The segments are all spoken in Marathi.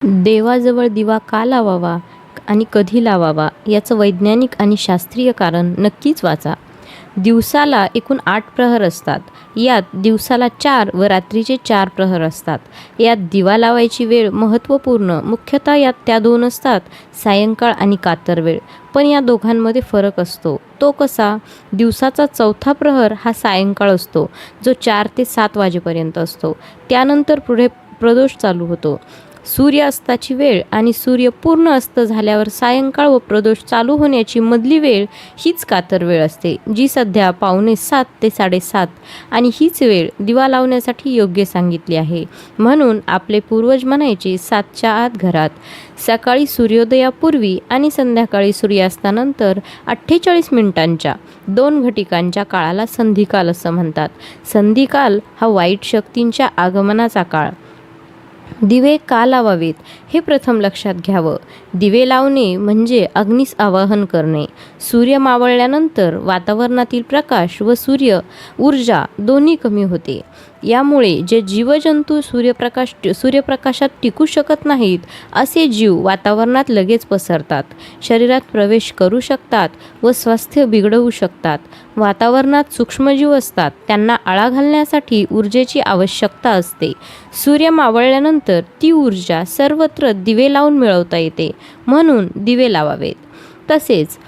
देवाजवळ दिवा का लावावा आणि कधी लावावा याचं वैज्ञानिक आणि शास्त्रीय कारण नक्कीच वाचा. दिवसाला एकूण 8 प्रहर असतात. यात दिवसाला 4 व रात्रीचे 4 प्रहर असतात. यात दिवा लावायची वेळ महत्त्वपूर्ण मुख्यतः यात त्या 2 असतात, सायंकाळ आणि कातर वेळ. पण या दोघांमध्ये फरक असतो. तो कसा? दिवसाचा 4था प्रहर हा सायंकाळ असतो, जो 4 ते 7 वाजेपर्यंत असतो. त्यानंतर पुढे प्रदोष चालू होतो. सूर्यास्ताची वेळ आणि सूर्य पूर्ण अस्त झाल्यावर सायंकाळ व प्रदोष चालू होण्याची मधली वेळ हीच कातर वेळ असते, जी सध्या 6:45 ते 7:30 आणि हीच वेळ दिवा लावण्यासाठी योग्य सांगितली आहे. म्हणून आपले पूर्वज म्हणायचे 7च्या आत घरात. सकाळी सूर्योदयापूर्वी आणि संध्याकाळी सूर्यास्तानंतर 48 मिनिटांच्या 2 घटिकांच्या काळाला संधिकाल असं म्हणतात. संधिकाल हा वाईट शक्तींच्या आगमनाचा काळ. दिवे का लावावेत हे प्रथम लक्षात घ्यावं. दिवे लावणे म्हणजे अग्नीस आवाहन करणे. सूर्य मावळल्यानंतर वातावरणातील प्रकाश व ऊर्जा दोन्ही कमी होते. यामुळे जे जीवजंतू सूर्यप्रकाशात टिकू शकत नाहीत असे जीव वातावरणात लगेच पसरतात, शरीरात प्रवेश करू शकतात व स्वास्थ्य बिघडवू शकतात. वातावरणात सूक्ष्मजीव असतात, त्यांना आळा घालण्यासाठी ऊर्जेची आवश्यकता असते. सूर्य मावळल्यानंतर ती ऊर्जा सर्वत्र दिवे लावून मिळवता येते, म्हणून दिवे लावावेत. तसेच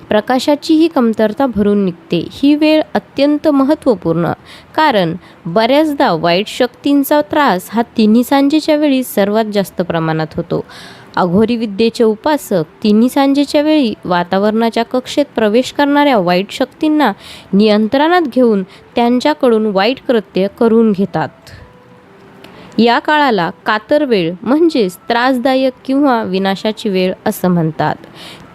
प्रकाशाचीही कमतरता भरून निघते. ही वेळ अत्यंत महत्त्वपूर्ण, कारण बऱ्याचदा वाईट शक्तींचा त्रास हा तिन्ही सांजेच्या वेळी सर्वात जास्त प्रमाणात होतो. अघोरी विद्येचे उपासक तिन्ही सांजेच्या वेळी वातावरणाच्या कक्षेत प्रवेश करणाऱ्या वाईट शक्तींना नियंत्रणात घेऊन त्यांच्याकडून वाईट कृत्य करून घेतात. या काळाला कातर वेळ म्हणजेच त्रासदायक किंवा विनाशाची वेळ असं म्हणतात.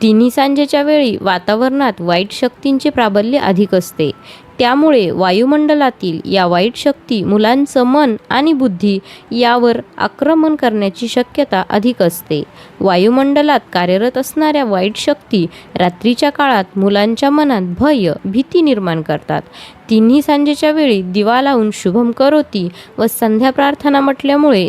तिन्ही सांजेच्या वेळी वातावरणात वाईट शक्तींचे प्राबल्य अधिक असते. त्यामुळे वायुमंडलातील या वाईट शक्ती मुलांचं मन आणि बुद्धी यावर आक्रमण करण्याची शक्यता अधिक असते. वायुमंडलात कार्यरत असणाऱ्या वाईट शक्ती रात्रीच्या काळात मुलांच्या मनात भय, भीती निर्माण करतात. तिन्ही सांजेच्या वेळी दिवा लावून शुभम करोती व संध्या प्रार्थना म्हटल्यामुळे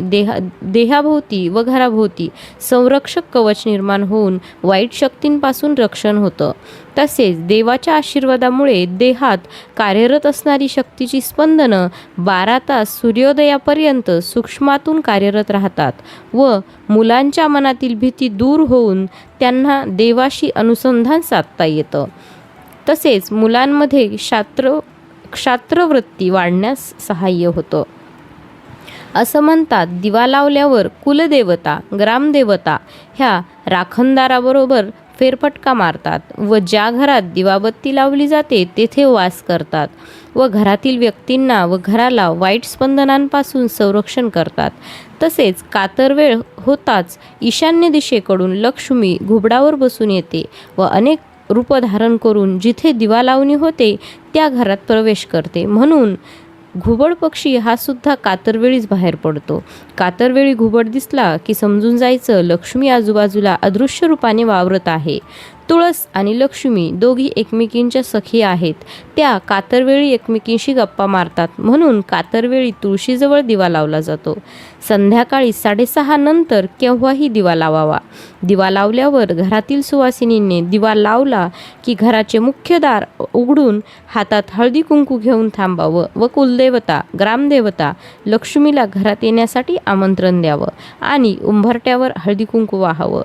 देहाभोवती व घराभोवती संरक्षक कवच निर्माण होऊन वाईट शक्तींपासून रक्षण होतं. तसेच देवाच्या आशीर्वादामुळे देहात कार्यरत असणारी शक्तीची स्पंदनं 12 तास सूर्योदयापर्यंत सूक्ष्मातून कार्यरत राहतात व मुलांच्या मनातील भीती दूर होऊन त्यांना देवाशी अनुसंधान साधता येतं. तसेच मुलांमध्ये क्षात्रवृत्ती वाढण्यास सहाय्य होतं. असं म्हणतात, दिवा लावल्यावर कुलदेवता, ग्रामदेवता ह्या राखणदाराबरोबर फेरफटका मारतात व ज्या घरात दिवाबत्ती लावली जाते तेथे वास करतात व घरातील व्यक्तींना व घराला वाईट स्पंदनांपासून संरक्षण करतात. तसेच कातर वेळ होताच ईशान्य दिशेकडून लक्ष्मी घुबडावर बसून येते व अनेक रूप धारण करून जिथे दिवा लावणी होते त्या घरात प्रवेश करते. म्हणून घुबड पक्षी हा सुद्धा कातरवेळीच बाहेर पडतो. कातरवेळी घुबड दिसला की समजून जायचं लक्ष्मी आजूबाजूला अदृश्य रूपाने वावरत आहे. तुळस आणि लक्ष्मी दोघी एकमेकींच्या सखी आहेत. त्या कातरवेळी एकमेकींशी गप्पा मारतात, म्हणून कातरवेळी तुळशीजवळ दिवा लावला जातो. संध्याकाळी 6:30 नंतर केव्हाही दिवा लावावा. दिवा लावल्यावर घरातील सुवासिनींनी दिवा लावला की घराचे मुख्य दार उघडून हातात हळदी कुंकू घेऊन थांबावं व कुलदेवता, ग्रामदेवता, लक्ष्मीला घरात येण्यासाठी आमंत्रण द्यावं आणि उंबरट्यावर हळदी कुंकू वाहावं.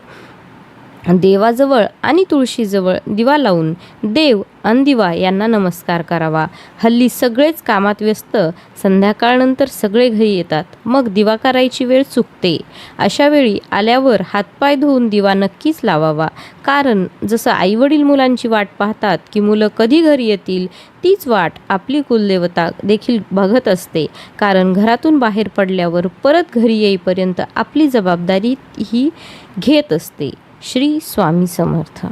देवाजवळ आणि तुळशीजवळ दिवा लावून देव आणि दिवा यांना नमस्कार करावा. हल्ली सगळेच कामात व्यस्त. संध्याकाळनंतर सगळे घरी येतात, मग दिवा करायची वेळ चुकते. अशा वेळी आल्यावर हातपाय धुवून दिवा नक्कीच लावावा. कारण जसं आईवडील मुलांची वाट पाहतात की मुलं कधी घरी येतील, तीच वाट आपली कुलदेवता देखील बघत असते. कारण घरातून बाहेर पडल्यावर परत घरी येईपर्यंत आपली जबाबदारी ही घेत असते. श्री स्वामी समर्थ.